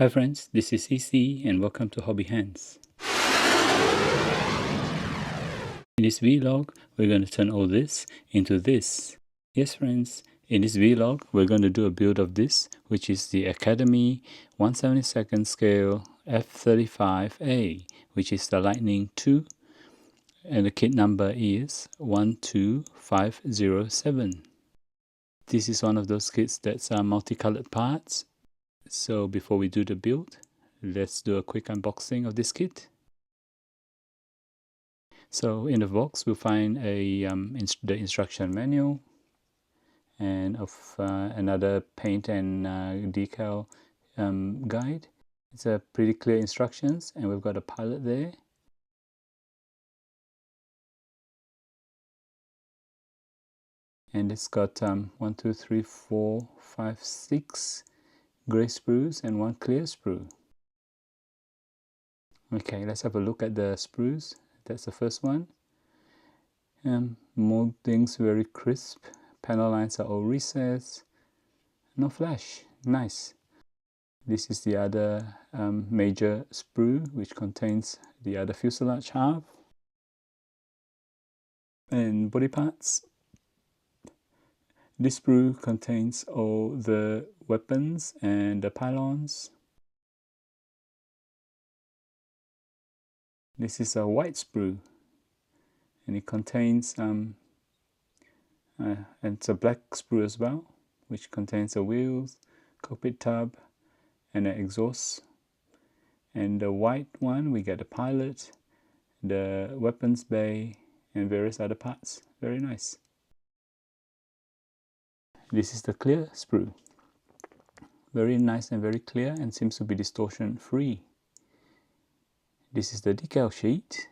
Hi friends, this is CC and welcome to Hobby Hands. In this vlog, we're going to turn all this into this. Yes friends, in this vlog, we're going to do a build of this, which is the Academy 1/72 scale F-35A, which is the Lightning II, and the kit number is 12507. This is one of those kits that's multicolored parts. So before we do the build, let's do a quick unboxing of this kit. So in the box we'll find the instruction manual and another paint and decal guide. It's a pretty clear instructions, and we've got a pilot there. And it's got 1, 2, 3, 4, 5, 6 grey sprues and 1 clear sprue. Okay, let's have a look at the sprues. That's the first one. Molding's very crisp. Panel lines are all recessed. No flash. Nice. This is the other major sprue, which contains the other fuselage half. And body parts. This sprue contains all the weapons and the pylons. This is a white sprue, and it contains and it's a black sprue as well, which contains the wheels, cockpit tub, and an exhaust. And the white one, we get the pilot, the weapons bay, and various other parts. Very nice. This is the clear sprue. Very nice and very clear, and seems to be distortion free. This is the decal sheet.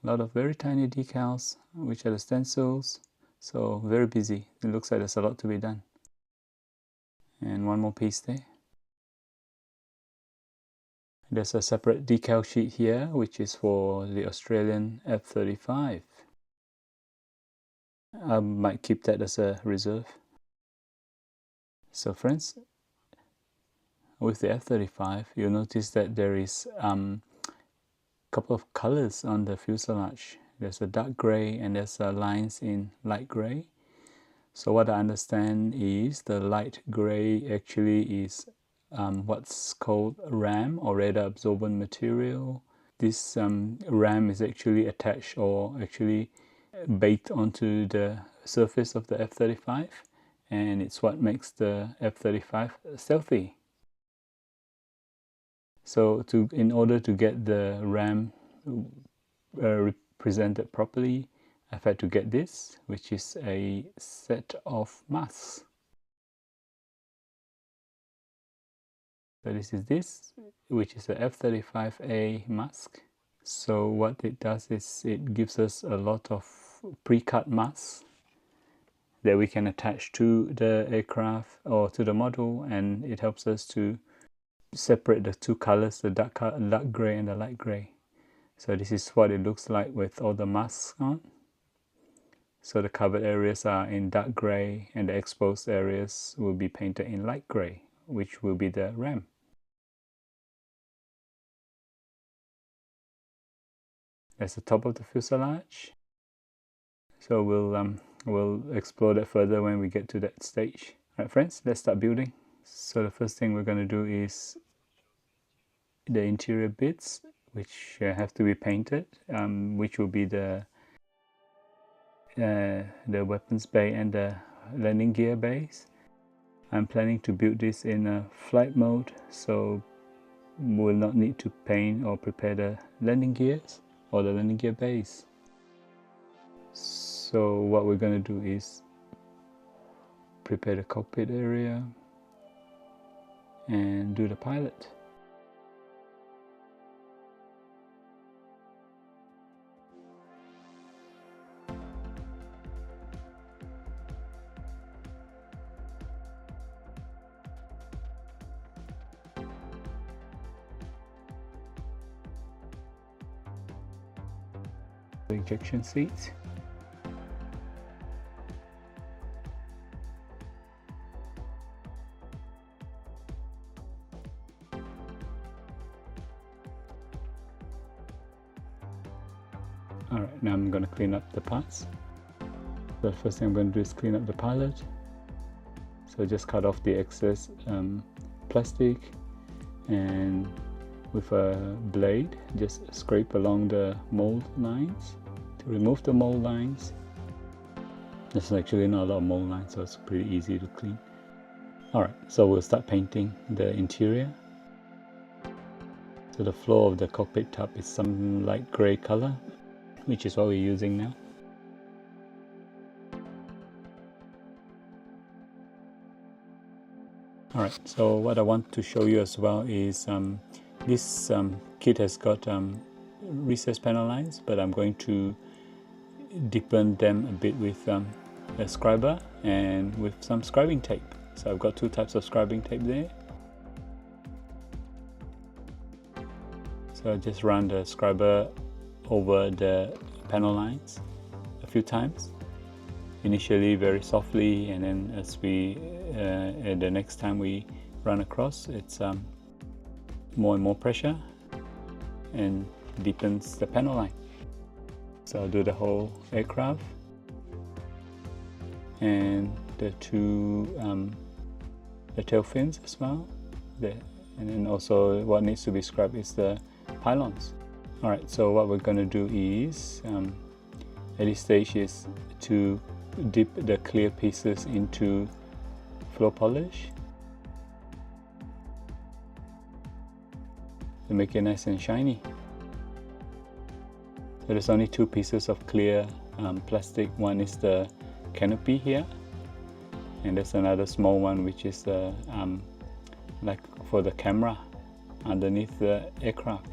A lot of very tiny decals, which are the stencils. So very busy. It looks like there's a lot to be done. And one more piece there. There's a separate decal sheet here, which is for the Australian F-35. I might keep that as a reserve. So friends, with the F-35, you'll notice that there is a couple of colors on the fuselage. There's a dark gray and there's lines in light gray. So what I understand is the light gray actually is what's called RAM, or radar absorbent material. This RAM is actually attached or actually baked onto the surface of the F-35, and it's what makes the F-35 stealthy. So in order to get the RAM represented properly, I've had to get this, which is a set of masks. So this is which is the F-35A mask. So what it does is it gives us a lot of pre-cut masks that we can attach to the aircraft or to the model, and it helps us to separate the two colors, the dark gray and the light gray. So this is what it looks like with all the masks on. So the covered areas are in dark gray, and the exposed areas will be painted in light gray, which will be the RAM. That's the top of the fuselage. So we'll explore that further when we get to that stage. Alright friends, let's start building. So the first thing we're going to do is the interior bits, which have to be painted, which will be the weapons bay and the landing gear bays. I'm planning to build this in a flight mode, so we'll not need to paint or prepare the landing gears or the landing gear bays. So what we're going to do is prepare the cockpit area and do the pilot. The ejection seats. Alright, now I'm going to clean up the parts. The first thing I'm going to do is clean up the pilot. So just cut off the excess plastic, and with a blade just scrape along the mold lines to remove the mold lines. There's actually not a lot of mold lines, so it's pretty easy to clean. Alright, so we'll start painting the interior. So the floor of the cockpit tub is some light grey color, which is what we're using now. Alright, so what I want to show you as well is this kit has got recessed panel lines, but I'm going to deepen them a bit with a scriber and with some scribing tape. So I've got two types of scribing tape there. So I just run the scriber over the panel lines a few times. Initially very softly, and then as we the next time we run across, it's more and more pressure and deepens the panel line. So I'll do the whole aircraft and the two the tail fins as well there, and then also what needs to be scrubbed is the pylons. Alright, so what we're going to do is at this stage is to dip the clear pieces into floor polish to make it nice and shiny. So there's only two pieces of clear plastic. One is the canopy here, and there's another small one which is like for the camera underneath the aircraft,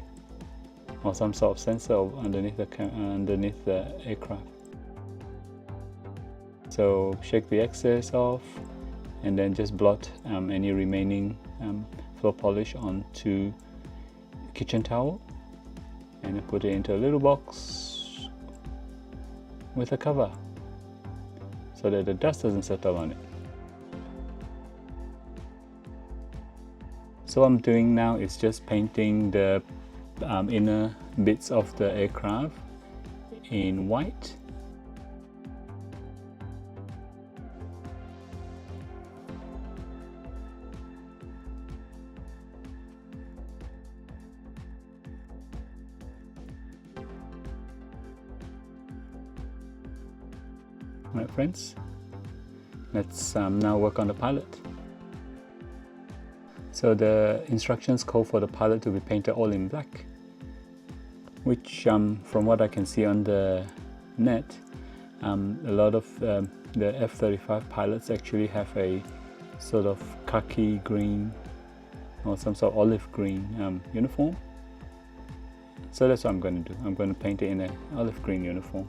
or some sort of sensor underneath the aircraft. So shake the excess off and then just blot any remaining floor polish onto kitchen towel, and then put it into a little box with a cover so that the dust doesn't settle on it. So what I'm doing now is just painting the inner bits of the aircraft in white. Right, friends, let's now work on the pilot. So the instructions call for the pilot to be painted all in black, which from what I can see on the net, a lot of the F-35 pilots actually have a sort of khaki green or some sort of olive green uniform. So that's what I'm going to do. I'm going to paint it in an olive green uniform.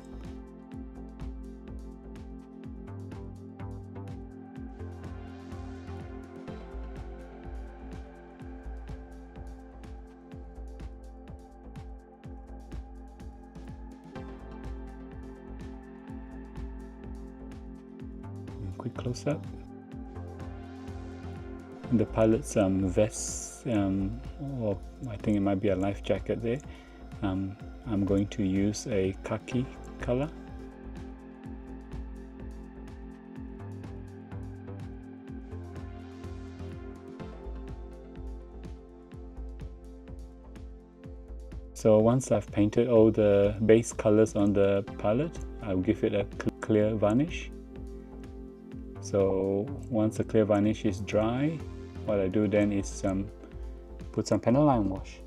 Quick close-up. The pilot's vest, or I think it might be a life jacket there. I'm going to use a khaki color. So once I've painted all the base colors on the pilot, I'll give it a clear varnish. So once the clear varnish is dry, what I do then is put some panel line wash.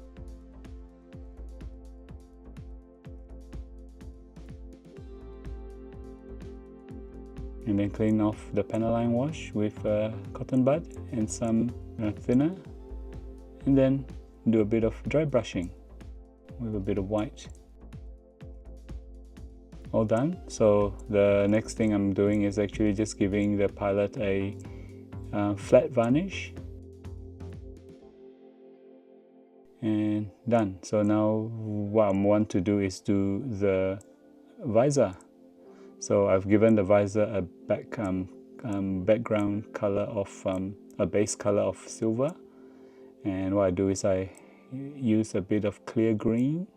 And then clean off the panel line wash with a cotton bud and some thinner, and then do a bit of dry brushing with a bit of white. All done. So the next thing I'm doing is actually just giving the pilot a flat varnish, and done. So now what I want to do is do the visor. So I've given the visor a background color of a base color of silver, and what I do is I use a bit of clear green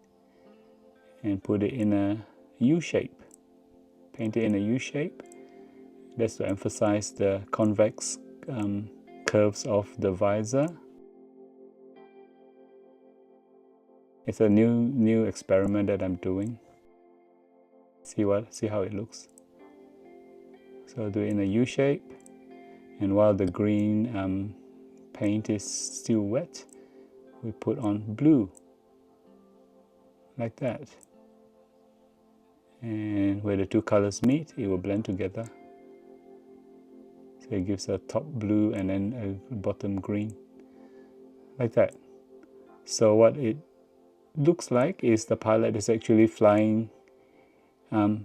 and put it in a U shape. Paint it in a U shape. That's to emphasize the convex curves of the visor. It's a new experiment that I'm doing. See how it looks. So I'll do it in a U shape, and while the green paint is still wet, we put on blue, like that. And where the two colors meet, it will blend together. So it gives a top blue and then a bottom green, like that. So what it looks like is the pilot is actually flying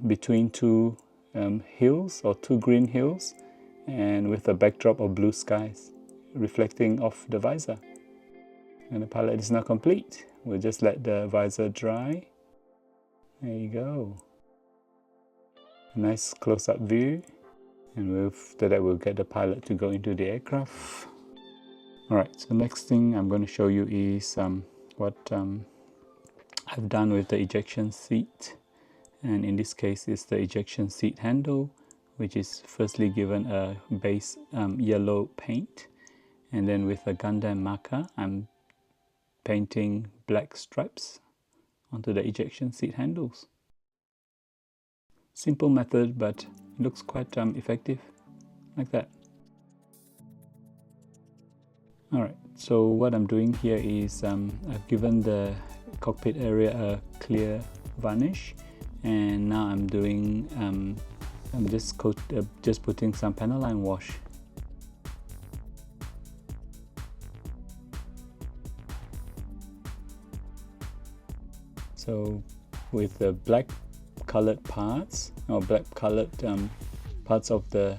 between two hills, or two green hills, and with a backdrop of blue skies reflecting off the visor. And the pilot is now complete. We'll just let the visor dry. There you go. A nice close-up view, and after that we'll get the pilot to go into the aircraft. Alright, so next thing I'm going to show you is what I've done with the ejection seat. And in this case it's the ejection seat handle, which is firstly given a base yellow paint, and then with a Gundam marker I'm painting black stripes onto the ejection seat handles. Simple method, but it looks quite effective, like that. Alright, so what I'm doing here is I've given the cockpit area a clear varnish, and now I'm doing I'm just putting some Panaline wash. So with the black colored parts, or black colored parts of the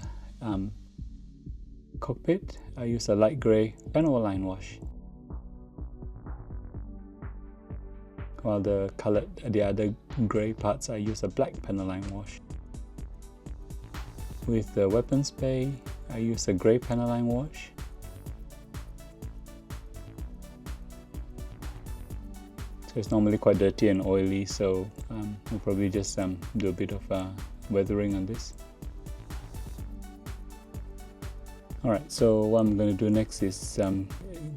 cockpit, I use a light grey Panaline wash, while the other grey parts I use a black Panaline wash. With the weapons bay, I use a grey Panaline wash. So it's normally quite dirty and oily, so I'll probably just do a bit of weathering on this. Alright, so what I'm going to do next is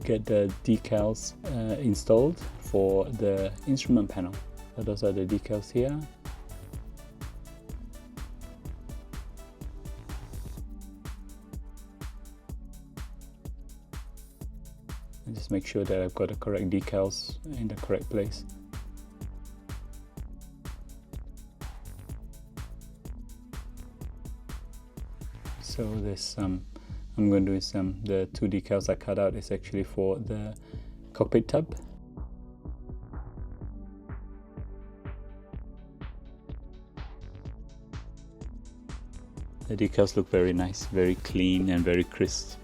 get the decals installed for the instrument panel. So those are the decals here. And just make sure that I've got the correct decals in the correct place. So this I'm going to do is the two decals I cut out is actually for the cockpit tub. The decals look very nice, very clean and very crisp.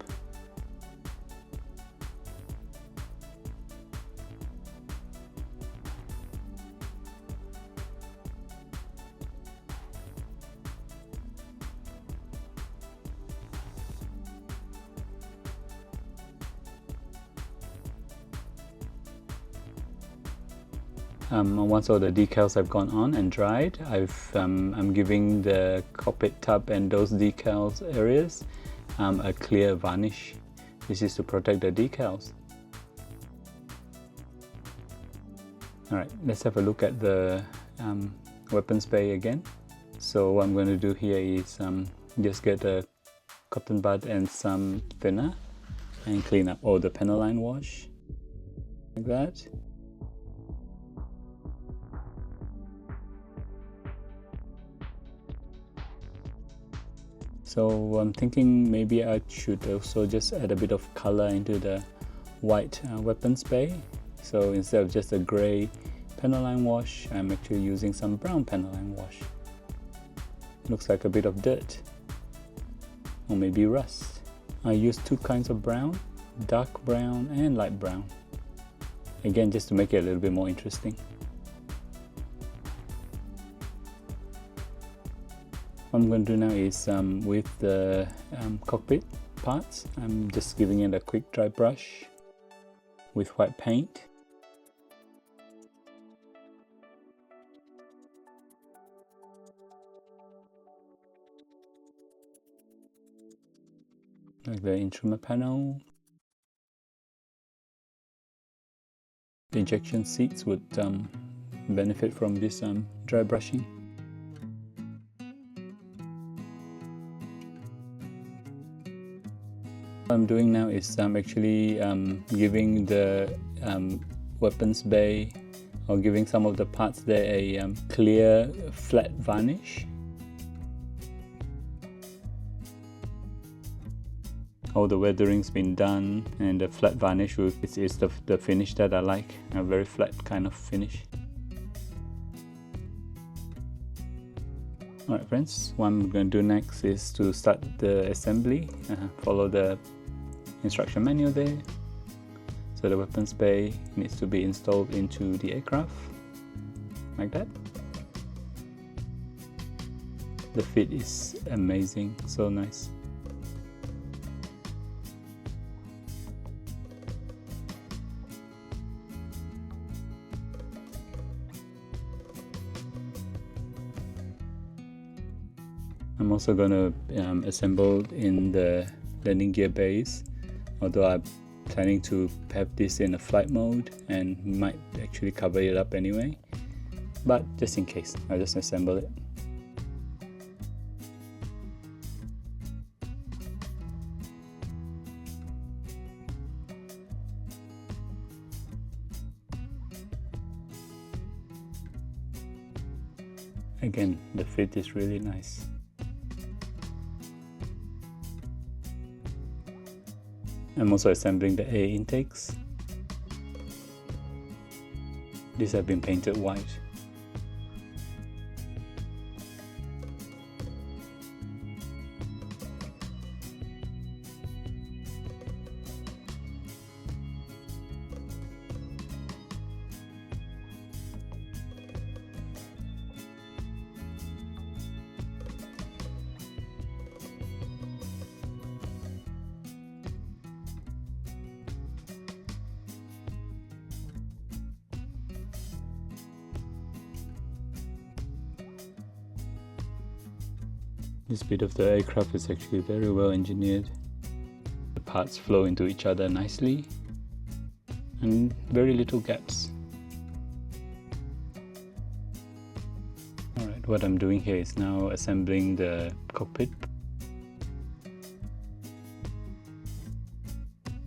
Once all the decals have gone on and dried, I'm giving the cockpit tub and those decals areas a clear varnish. This is to protect the decals. Alright, let's have a look at the weapons bay again. So what I'm going to do here is just get a cotton bud and some thinner and clean up all the Panaline wash, like that. So I'm thinking maybe I should also just add a bit of color into the white weapons bay. So instead of just a grey Panaline wash, I'm actually using some brown Panaline wash. Looks like a bit of dirt, or maybe rust. I use two kinds of brown, dark brown and light brown. Again, just to make it a little bit more interesting. What I'm going to do now is with the cockpit parts, I'm just giving it a quick dry brush with white paint. like the instrument panel. The ejection seats would benefit from this dry brushing. What I'm doing now is actually giving the weapons bay, or giving some of the parts there a clear flat varnish. All the weathering's been done, and the flat varnish is the finish that I like, a very flat kind of finish. Alright friends, what I'm going to do next is to start the assembly. Follow the instruction manual there. So the weapons bay needs to be installed into the aircraft, like that. The fit is amazing, so nice. I'm also going to assemble in the landing gear base, although I'm planning to have this in a flight mode and might actually cover it up anyway, but just in case, I'll just assemble it. Again, the fit is really nice. I'm also assembling the air intakes. These have been painted white. This bit of the aircraft is actually very well engineered. The parts flow into each other nicely and very little gaps. Alright, what I'm doing here is now assembling the cockpit.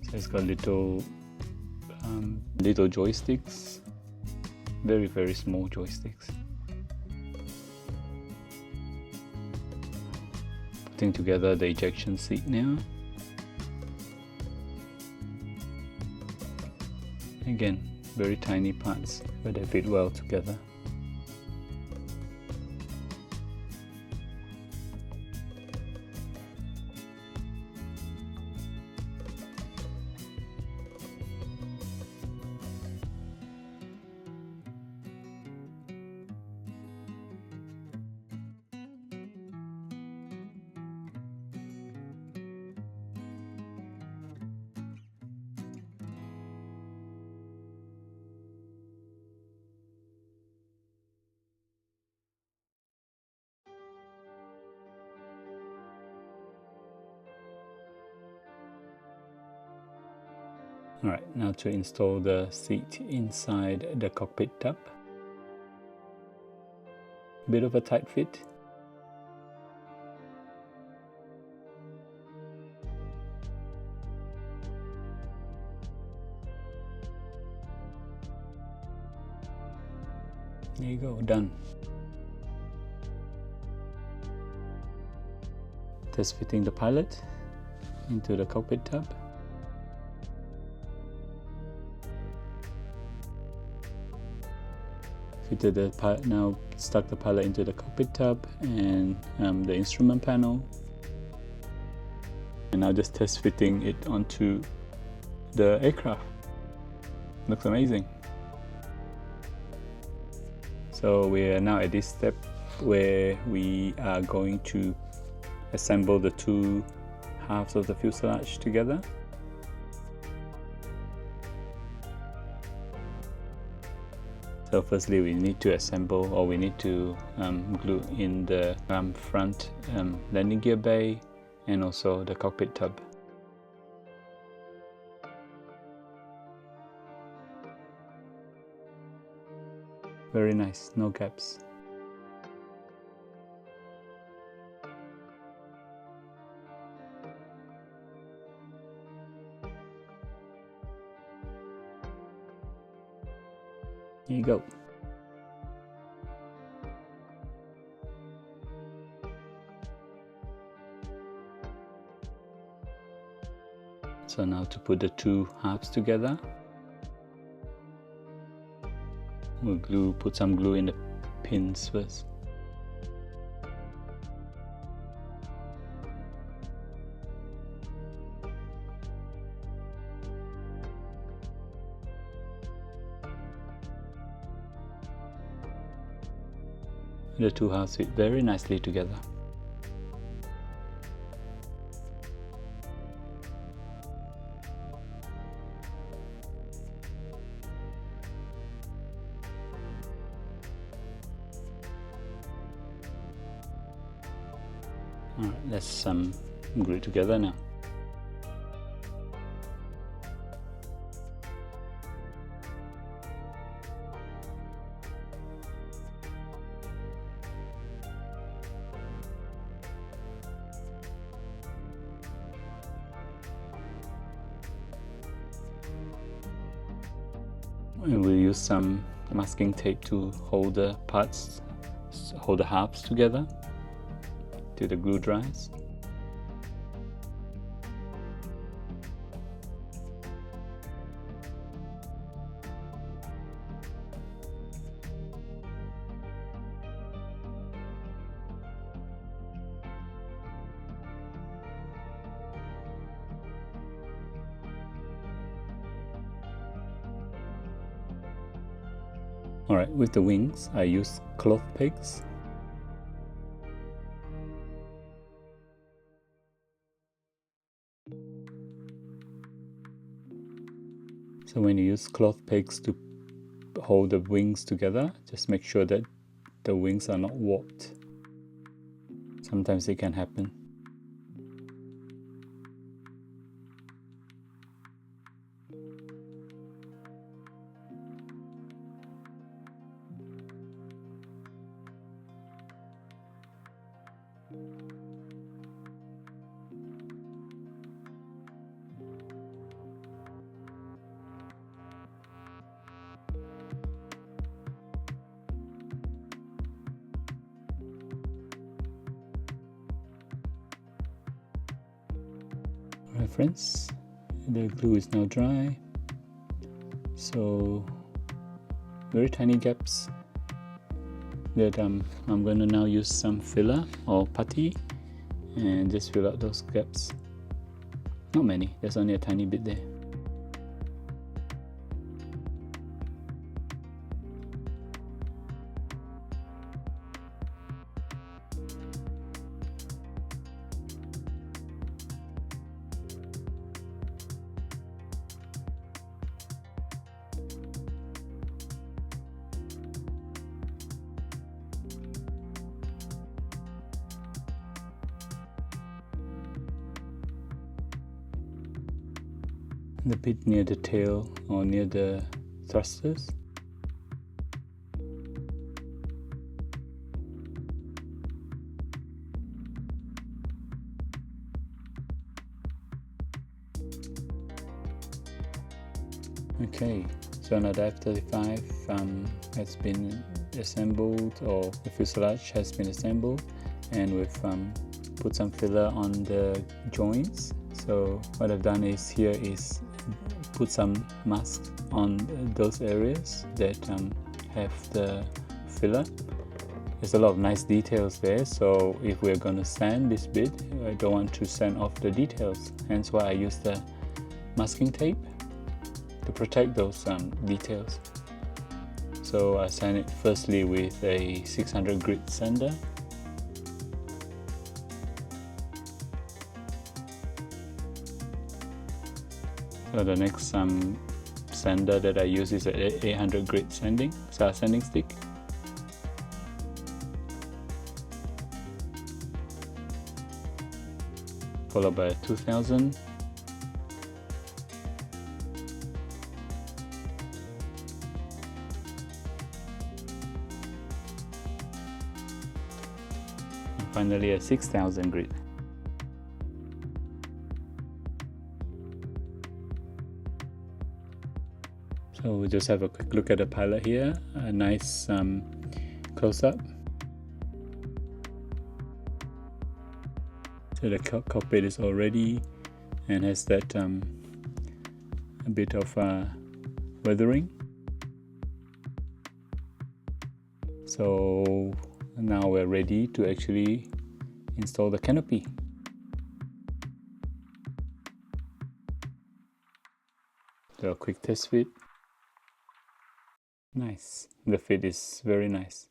So it's got little joysticks, very small joysticks. Putting together the ejection seat now. Again, very tiny parts, but they fit well together. Alright, now to install the seat inside the cockpit tub. Bit of a tight fit. There you go, done. Test fitting the pilot into the cockpit tub. Fitted the pilot, now stuck the pilot into the cockpit tub and the instrument panel. And now just test fitting it onto the aircraft. Looks amazing. So we are now at this step where we are going to assemble the two halves of the fuselage together. So firstly we need to assemble, or we need to glue in the front landing gear bay and also the cockpit tub. very nice, no gaps. Here you go. So now to put the two halves together, we'll put some glue in the pins first. The two halves fit very nicely together. Alright, let's glue it together now. And we'll use some masking tape to hold the parts, hold the halves together till the glue dries. Alright, with the wings, I use cloth pegs. So when you use cloth pegs to hold the wings together, just make sure that the wings are not warped. Sometimes it can happen. Alright friends, the glue is now dry, so very tiny gaps that I'm going to now use some filler or putty and just fill out those gaps. Not many, there's only a tiny bit there. The bit near the tail or near the thrusters. Okay, so now the F-35 has been assembled, or the fuselage has been assembled, and we've put some filler on the joints. So what I've done is put some mask on those areas that have the filler. There's a lot of nice details there, so if we're going to sand this bit, I don't want to sand off the details, hence why I use the masking tape to protect those details. So I sand it firstly with a 600 grit sander. So the next sander that I use is an 800 grit sanding stick. Followed by a 2000. finally a 6000 grit. So we'll just have a quick look at the pilot here, a nice close-up. So the cockpit is all ready and has that a bit of weathering. So now we're ready to actually install the canopy. So a quick test fit. Nice, the fit is very nice.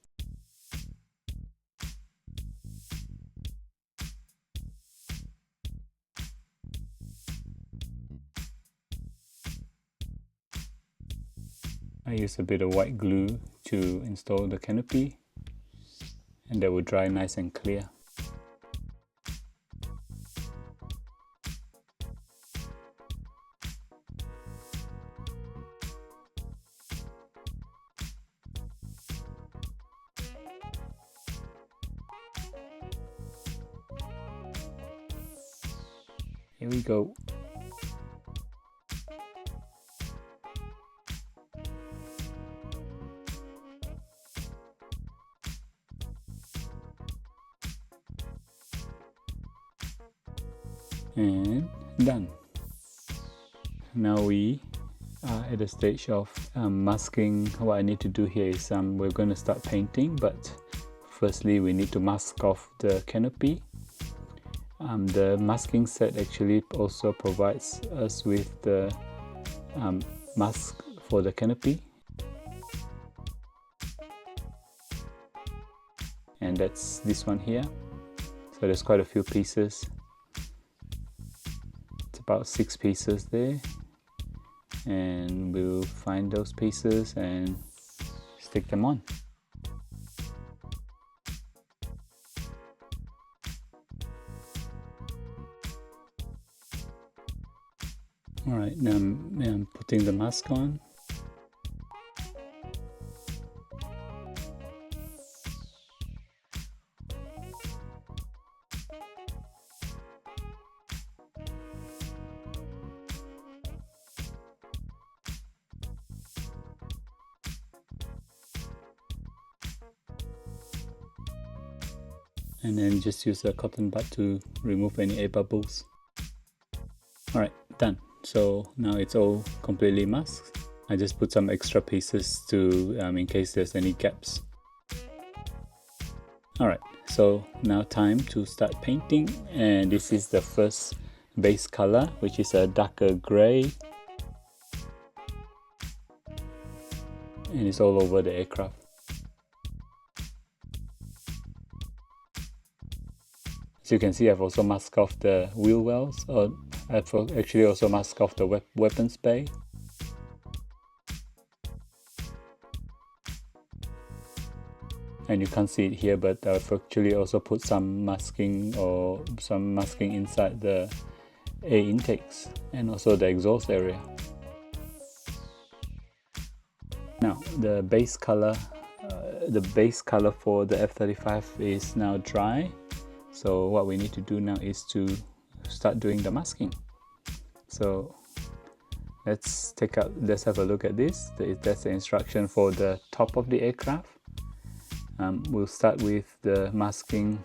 I use a bit of white glue to install the canopy, and that will dry nice and clear. Here we go. And done. Now we are at the stage of masking. What I need to do here is we're going to start painting, but firstly we need to mask off the canopy. The masking set actually also provides us with the mask for the canopy, and that's this one here. So there's quite a few pieces. It's about 6 pieces there, and we'll find those pieces and stick them on. Alright, now I'm putting the mask on. And then just use a cotton bud to remove any air bubbles. Alright, done. So now it's all completely masked. I just put some extra pieces to in case there's any gaps. Alright, so now time to start painting, and this is the first base color, which is a darker grey, and it's all over the aircraft. As you can see, I've also masked off the wheel wells, or I've actually also masked off the weapons bay. And you can't see it here, but I've actually also put some masking inside the air intakes and also the exhaust area. Now the base color for the F-35 is now dry. So what we need to do now is to start doing the masking. So let's have a look at this. That's the instruction for the top of the aircraft. We'll start with the masking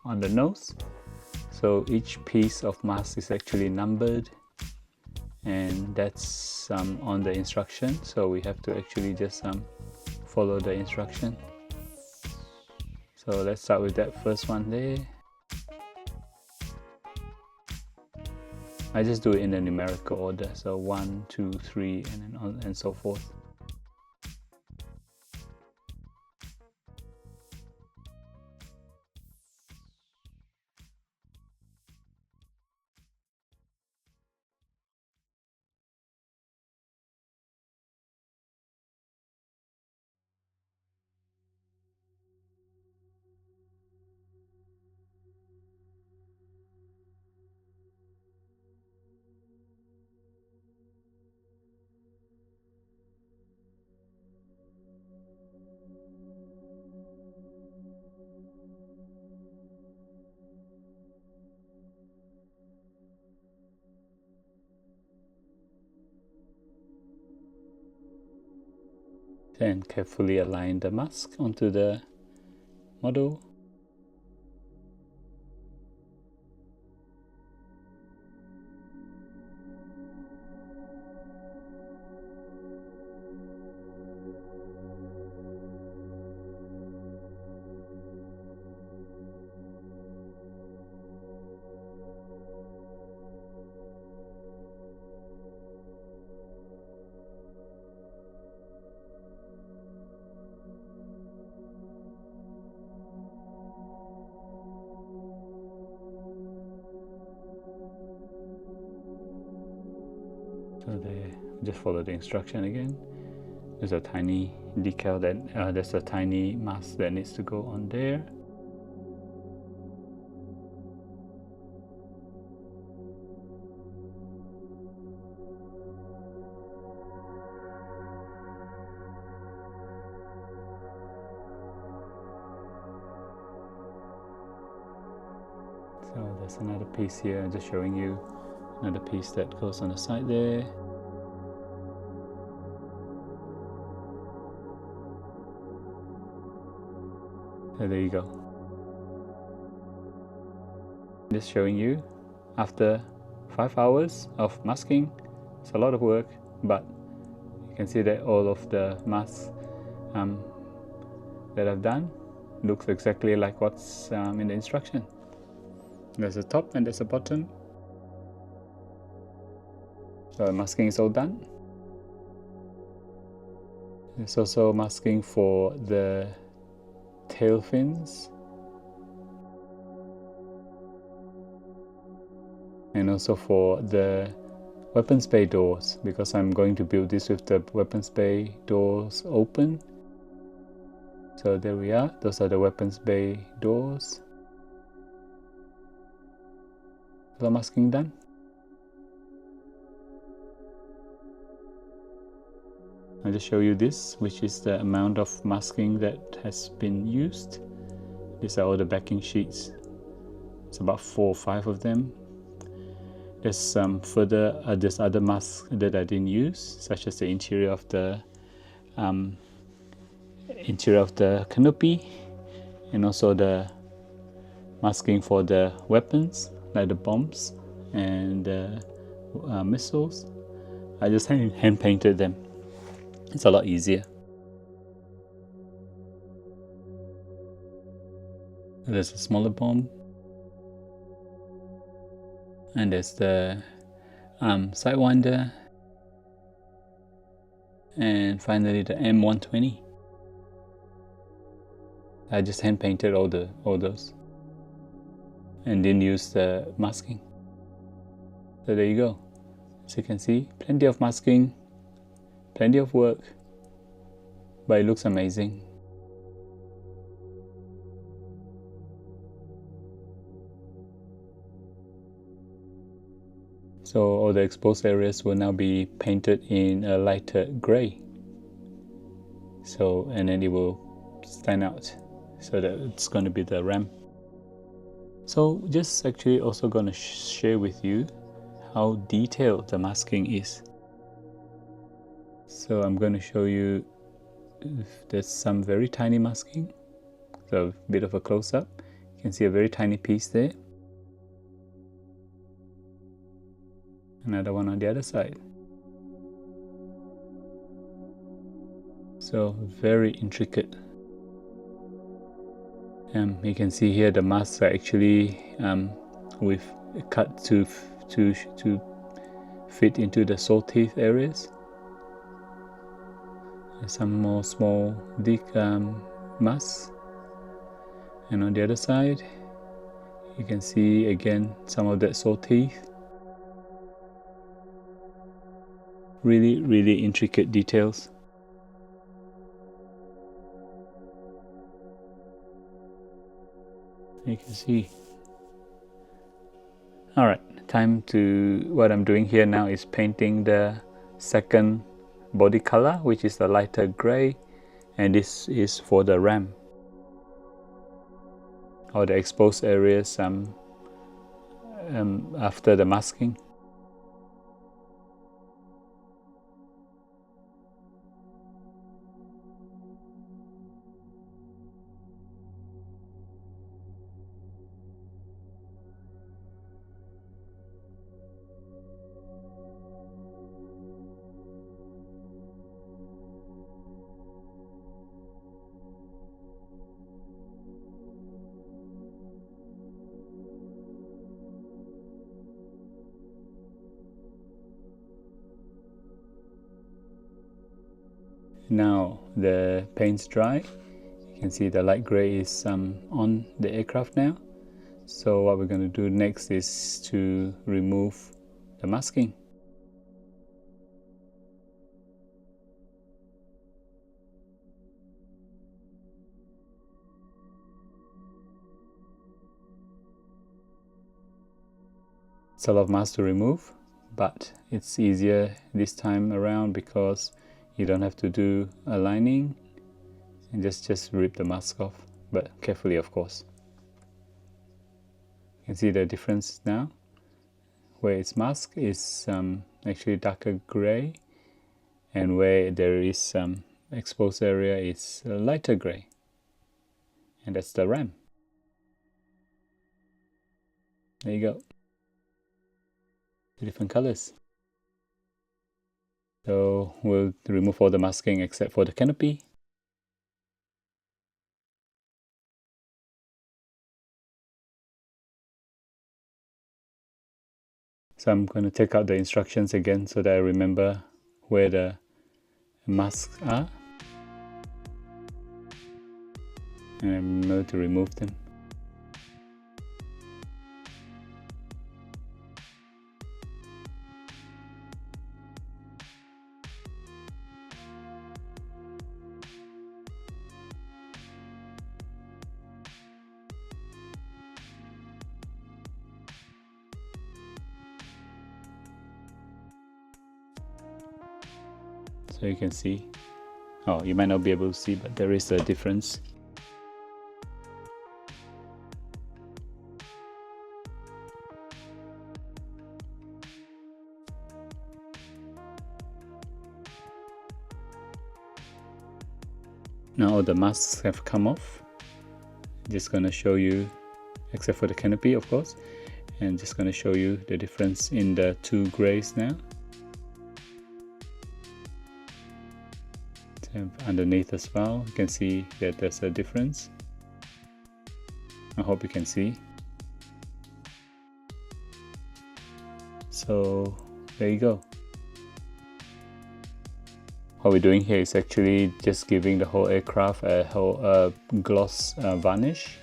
on the nose. So each piece of mask is actually numbered, and that's on the instruction. So we have to actually just follow the instruction. So let's start with that first one there. I just do it in a numerical order, so 1, 2, 3, and then on and so forth. Then carefully align the mask onto the model. So just follow the instruction again. There's a tiny decal that there's a tiny mask that needs to go on there. So there's another piece here, just showing you another piece that goes on the side there. So there you go. Just showing you after 5 hours of masking. It's a lot of work, but you can see that all of the masks that I've done looks exactly like what's in the instruction. There's a top and there's a bottom. So the masking is all done. There's also masking for the tail fins and also for the weapons bay doors, because I'm going to build this with the weapons bay doors open. So there we are, those are the weapons bay doors. So masking done. I'll just show you this, which is the amount of masking that has been used. These are all the backing sheets. It's about 4 or 5 of them. There's some further there's other masks that I didn't use, such as the interior of the canopy, and also the masking for the weapons like the bombs and the missiles. I just hand painted them. It's a lot easier. There's a smaller bomb, and there's the Sidewinder, and finally the M120. I just hand painted all those and didn't use the masking. So there you go. As you can see, plenty of masking, plenty of work, but it looks amazing. So all the exposed areas will now be painted in a lighter grey. So, and then it will stand out, so that it's going to be the ram. So just actually also going to share with you how detailed the masking is. So I'm going to show you, there's some very tiny masking. So a bit of a close-up. You can see a very tiny piece there. Another one on the other side. So very intricate. You can see here the masks are actually we've cut to fit into the saw teeth areas. Some more small masks, and on the other side you can see again some of that saw teeth. Really intricate details. You can see. Alright, what I'm doing here now is painting the second body color, which is the lighter gray, and this is for the ram, or the exposed areas after the masking. Now the paint's dry. You can see the light grey is on the aircraft now. So what we're going to do next is to remove the masking. It's a lot of mask to remove, but it's easier this time around because you don't have to do a lining and just rip the mask off, but carefully, of course. You can see the difference now. Where it's masked is actually darker grey, and where there is exposed area is lighter grey, and that's the ram. There you go. Different colors. So we'll remove all the masking except for the canopy. So I'm going to take out the instructions again so that I remember where the masks are, and I remember to remove them. So you can see, oh, you might not be able to see, but there is a difference. Now all the masks have come off. Just going to show you, except for the canopy of course, and just going to show you the difference in the two greys now. Underneath as well, you can see that there's a difference. I hope you can see. So there you go. What we're doing here is actually just giving the whole aircraft a whole gloss varnish.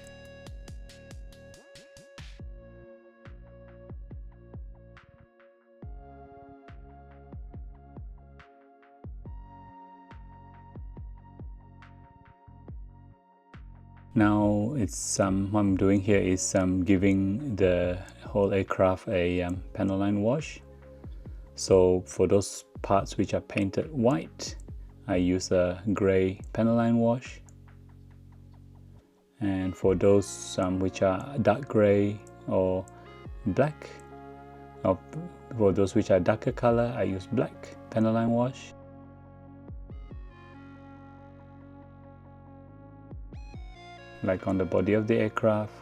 Now it's what I'm doing here is giving the whole aircraft a panel line wash. So for those parts which are painted white, I use a grey panel line wash, and for those which are dark grey or black, or for those which are darker color, I use black panel line wash. Like on the body of the aircraft,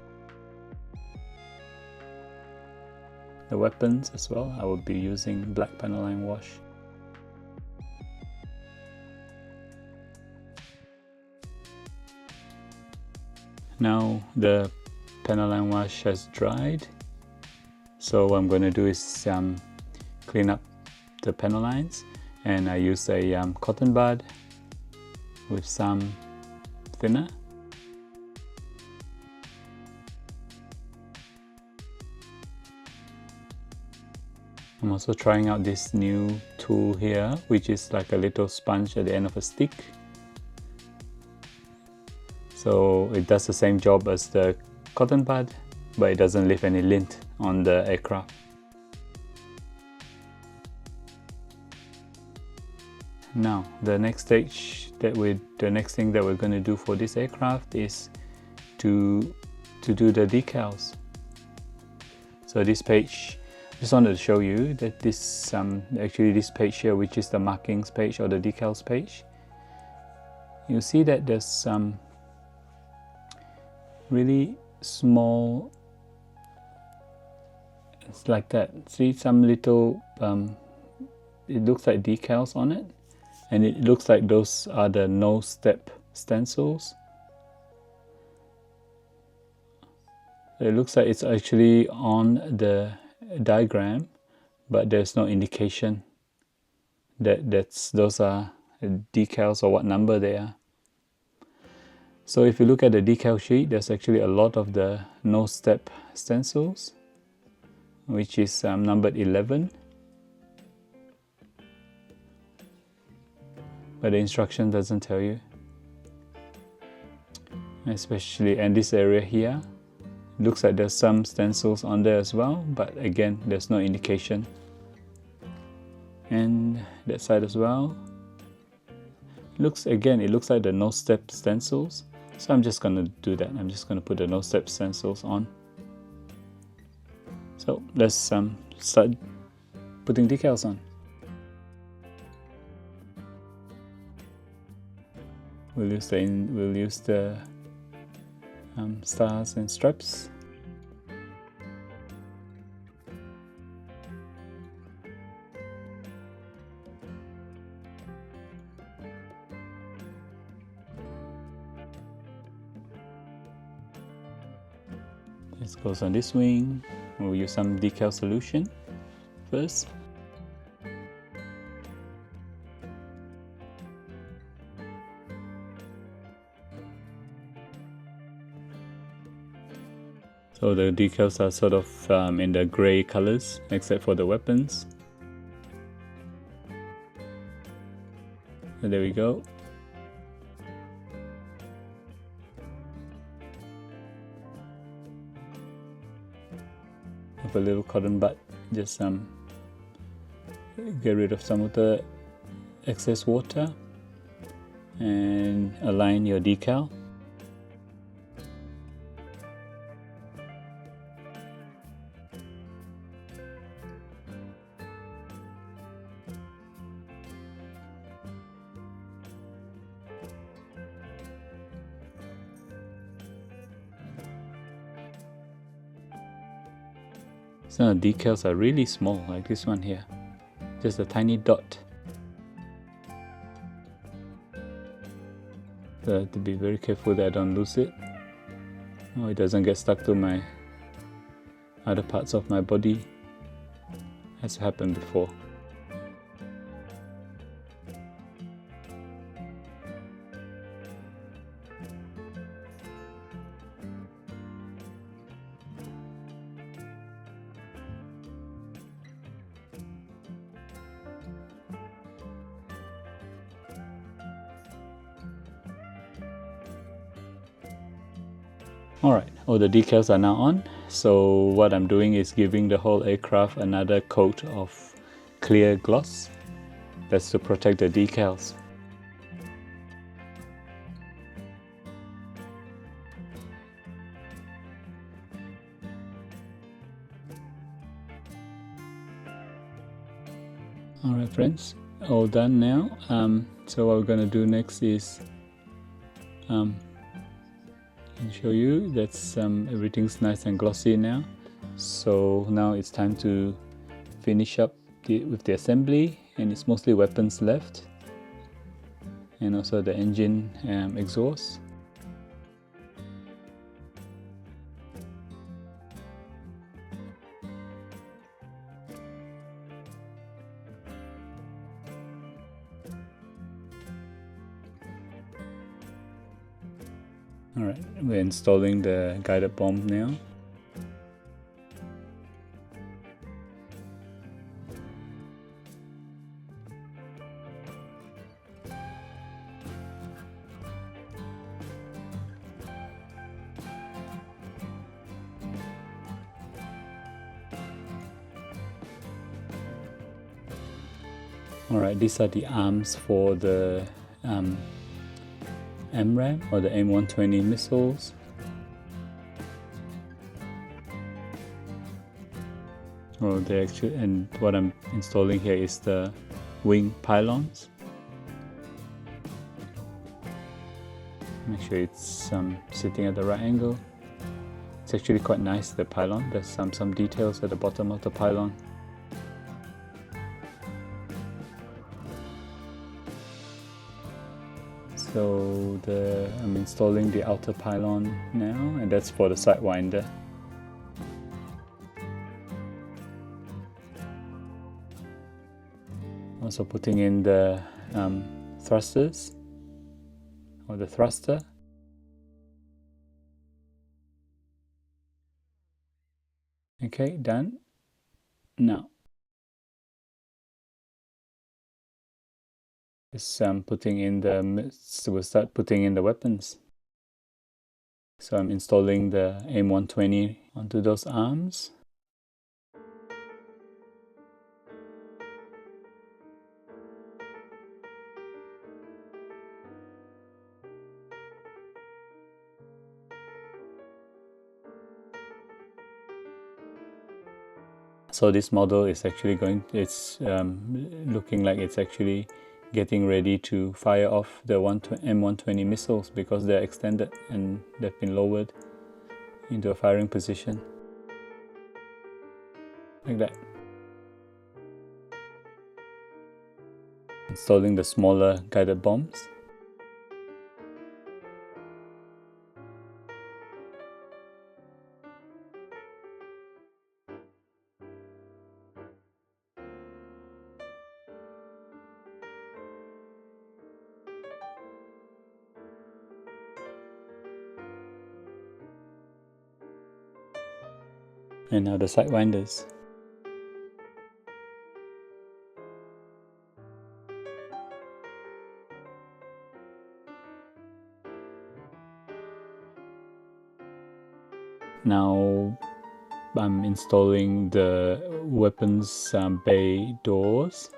the weapons as well, I will be using black panel line wash. Now the panel line wash has dried, so what I'm going to do is clean up the panel lines, and I use a cotton bud with some thinner. I'm also trying out this new tool here, which is like a little sponge at the end of a stick. So it does the same job as the cotton bud, but it doesn't leave any lint on the aircraft. Now the next thing that we're going to do for this aircraft is to do the decals. So this page, just wanted to show you that this actually this page here, which is the markings page or the decals page, you see that there's some really small, it's like that, see some little it looks like decals on it, and it looks like those are the no step stencils. It looks like it's actually on the diagram, but there's no indication that those are decals or what number they are. So if you look at the decal sheet, there's actually a lot of the no step stencils, which is numbered 11. But the instruction doesn't tell you. Especially in this area here. Looks like there's some stencils on there as well, but again, there's no indication. And that side as well. It looks like the no step stencils. So I'm just gonna do that. I'm just gonna put the no step stencils on. So let's start putting decals on. We'll use the stars and stripes. This goes on this wing. We'll use some decal solution first. So the decals are sort of in the grey colors, except for the weapons. So there we go. Have a little cotton bud, just get rid of some of the excess water and align your decal. Some of the decals are really small, like this one here. Just a tiny dot. So I have to be very careful that I don't lose it. Oh, it doesn't get stuck to my other parts of my body. Has happened before. Alright, all the decals are now on, so what I'm doing is giving the whole aircraft another coat of clear gloss. That's to protect the decals. Alright friends, all done now. So what we're going to do next is and show you that's everything's nice and glossy now. So now it's time to finish up with the assembly, and it's mostly weapons left, and also the engine exhaust. Alright, we're installing the guided bomb now. Alright, these are the arms for the MRAM or the M120 missiles. Oh, they actually, and what I'm installing here is the wing pylons. Make sure it's sitting at the right angle. It's actually quite nice, the pylon. There's some details at the bottom of the pylon. So I'm installing the outer pylon now, and that's for the sidewinder. Also putting in the thrusters or the thruster. Okay, done. Now just putting in the, so we'll start putting in the weapons. So I'm installing the M120 onto those arms. So this model is actually it's looking like it's actually getting ready to fire off the M120 missiles because they're extended and they've been lowered into a firing position. Like that. Installing the smaller guided bombs. And now the sidewinders. Now I'm installing the weapons bay doors.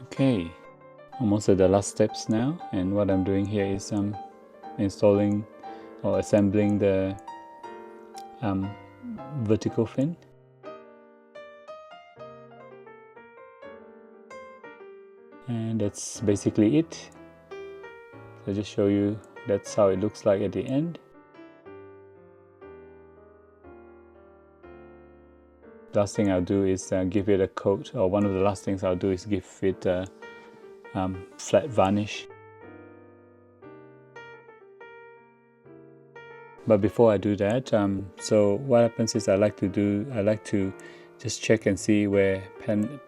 Okay, almost at the last steps now, and what I'm doing here is installing or assembling the vertical fin. And that's basically it. So I'll just show you that's how it looks like at the end. Last thing I'll do is give it a coat, or one of the last things I'll do is give it a flat varnish. But before I do that, so what happens is I like to just check and see where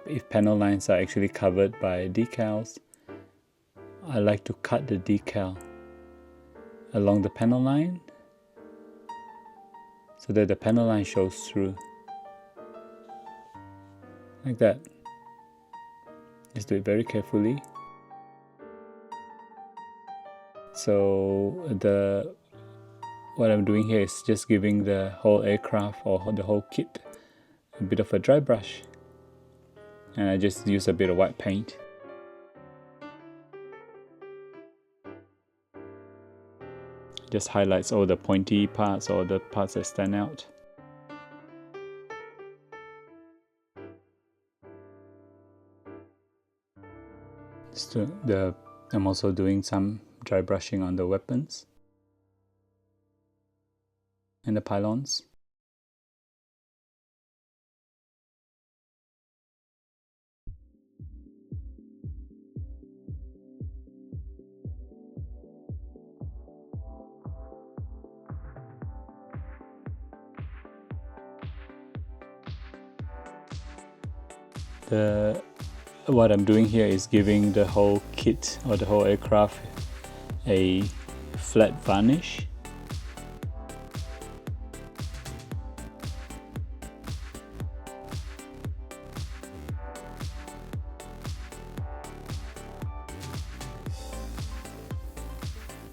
if panel lines are actually covered by decals. I like to cut the decal along the panel line so that the panel line shows through. Like that. Just do it very carefully. So what I'm doing here is just giving the whole aircraft or the whole kit a bit of a dry brush. And I just use a bit of white paint. Just highlights all the pointy parts or the parts that stand out. I'm also doing some dry brushing on the weapons and the pylons. What I'm doing here is giving the whole kit or the whole aircraft a flat varnish.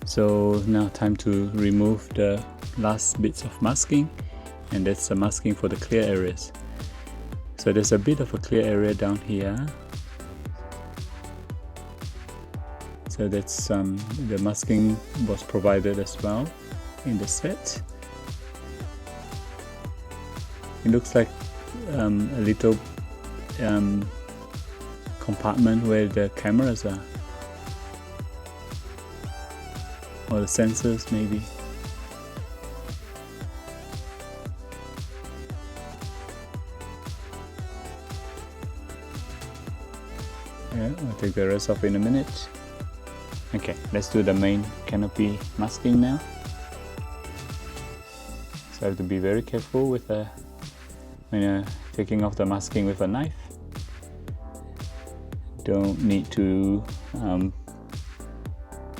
So now time to remove the last bits of masking, and that's the masking for the clear areas. So there's a bit of a clear area down here. So that's the masking was provided as well in the set. It looks like a little compartment where the cameras are, or the sensors maybe. Yeah, I'll take the rest off in a minute. Okay, let's do the main canopy masking now. So I have to be very careful with when you're taking off the masking with a knife. Don't need to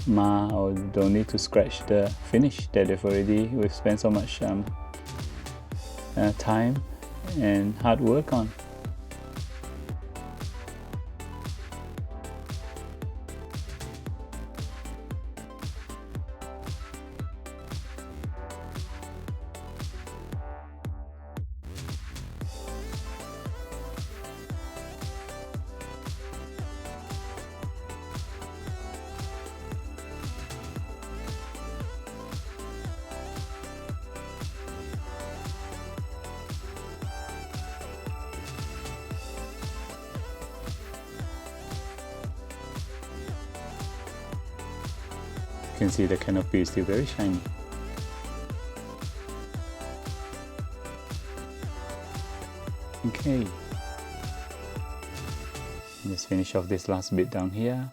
mar, or don't need to scratch the finish that we've spent so much time and hard work on. You can see the canopy is still very shiny. Okay, let's finish off this last bit down here.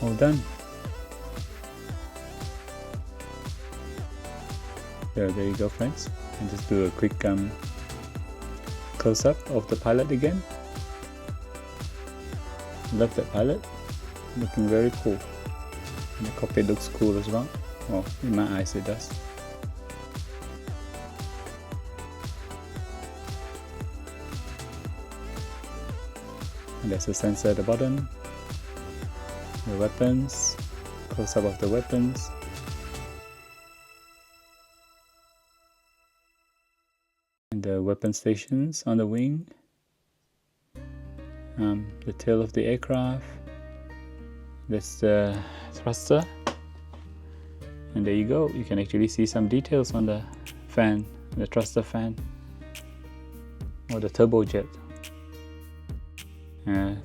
All done. There you go, friends. And just do a quick close-up of the pilot again. Love that pilot. Looking very cool. And the cockpit looks cool as well. Well, in my eyes it does. And there's a sensor at the bottom. The weapons, close-up of the weapons. And the weapon stations on the wing. The tail of the aircraft. That's the thruster. And there you go, you can actually see some details on the fan, the thruster fan, or the turbojet.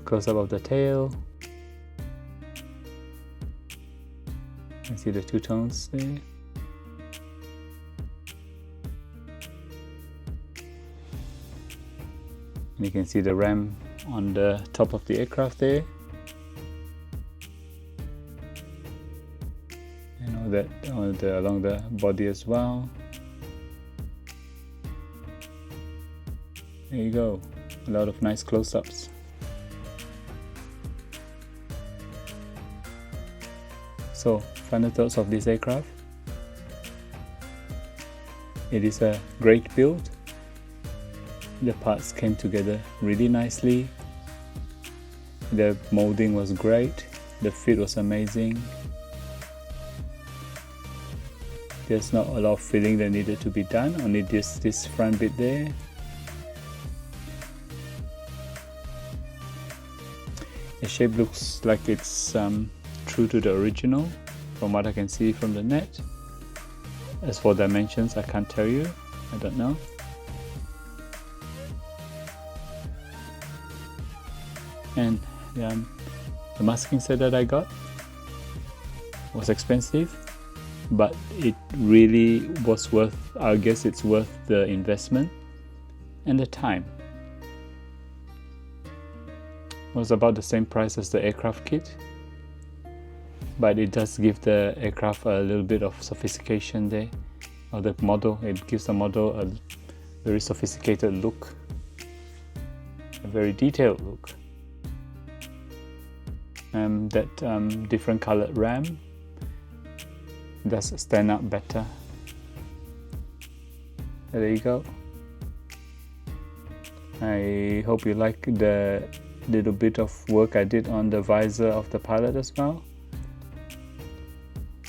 Close-up of the tail. You can see the two tones there. And you can see the ram on the top of the aircraft there. And all that along the body as well. There you go, a lot of nice close-ups. So, final thoughts of this aircraft. It is a great build. The parts came together really nicely. The molding was great. The fit was amazing. There's not a lot of filling that needed to be done, only this front bit there. The shape looks like it's true to the original from what I can see from the net. As for dimensions, I can't tell you, I don't know. And the masking set that I got was expensive, but it really was worth, I guess it's worth the investment and the time. It was about the same price as the aircraft kit, but it does give the aircraft a little bit of sophistication there, or the model. It gives the model a very sophisticated look, a very detailed look. That different colored ram does stand out better. There you go. I hope you like the little bit of work I did on the visor of the pilot as well,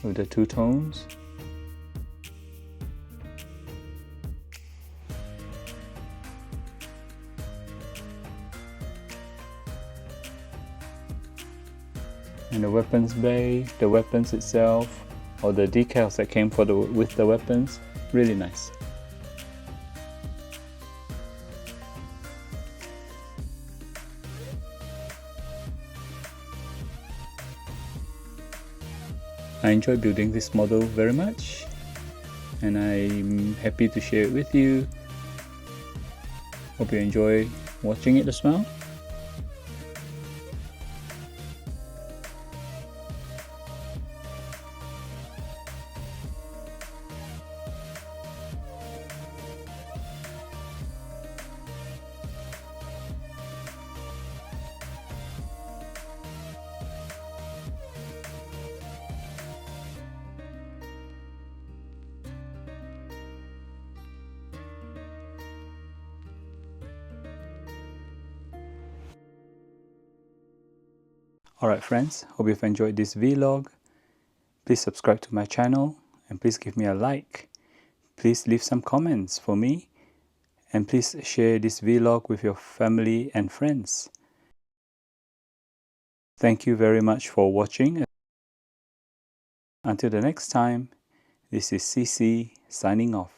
with the two tones. And the weapons bay, the weapons itself, or the decals that came with the weapons, really nice. I enjoy building this model very much, and I'm happy to share it with you. Hope you enjoy watching it as well. Alright friends, hope you've enjoyed this vlog. Please subscribe to my channel and please give me a like. Please leave some comments for me and please share this vlog with your family and friends. Thank you very much for watching. Until the next time, this is CC signing off.